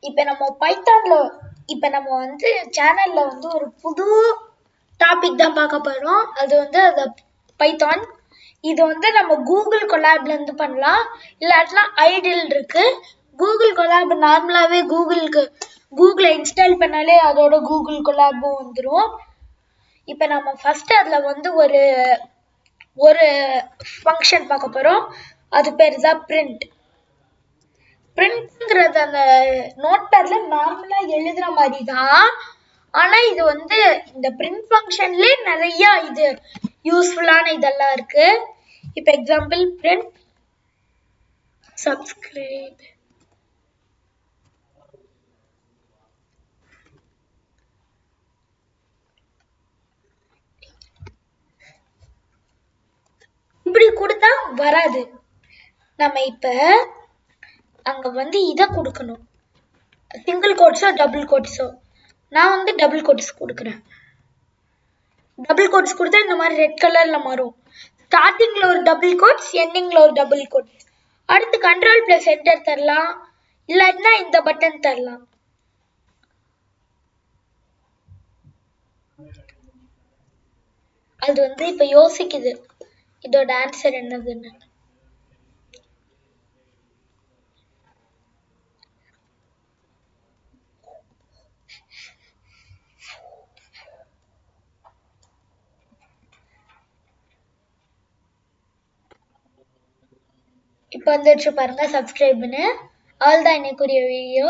இப்போ நம்ம பைத்தான்ல இப்போ நம்ம வந்து சேனல்ல வந்து ஒரு புது டாபிக் தான் பார்க்க போறோம். அது வந்து அது பைத்தான். இது வந்து நம்ம கூகுள் கொலாப்ல இருந்து பண்ணலாம். இல்லாட்டினா ஐடில் இருக்கு. கூகுள் கொலாப் நார்மலாவே கூகுளை இன்ஸ்டால் பண்ணாலே அதோட கூகுள் கொலாபும் வந்துடும். இப்போ நம்ம ஃபர்ஸ்ட் அதுல வந்து ஒரு ஒரு ஃபங்க்ஷன் பார்க்க போறோம். அது பேர் தான் பிரிண்ட். பிரிண்ட்ங்கிறது அந்த நோட் பேட்ல நார்மலா எழுதுற மாதிரி தான். ஆனா இது வந்து இந்த பிரிண்ட் ஃபங்க்ஷன்லயே நிறைய இது யூஸ்ஃபுல்லான இதெல்லாம் இருக்கு. இப்போ எக்ஸாம்பிள் பிரிண்ட் சப்ஸ்கிரைப் இப்படி கொடுத்தா வராது. நம்ம இப்ப அங்க வந்து இத கொடுக்கணும். சிங்கிள் கோட்ஸோ டபுள் கோட்ஸோ. நான் வந்து டபுள் கோட்ஸ் கொடுக்குறேன். டபுள் கோட்ஸ் கொடுத்தா இந்த மாதிரி ரெட் கலர்ல மாறும். ஸ்டார்டிங்ல ஒரு டபுள் கோட்ஸ், எண்டிங்ல ஒரு டபுள் கோட்ஸ். அடுத்து கண்ட்ரோல் பிளஸ் என்டர் தரலாம். இல்லாட்டினா இந்த பட்டன் தரலாம். அது வந்து இப்ப யோசிக்குது இதோட ஆன்சர் என்னதுன்னு. இப்போ வந்துருச்சு பாருங்க சப்ஸ்கிரைப்னு. ஆல் தான் எனக்குரிய வீடியோ.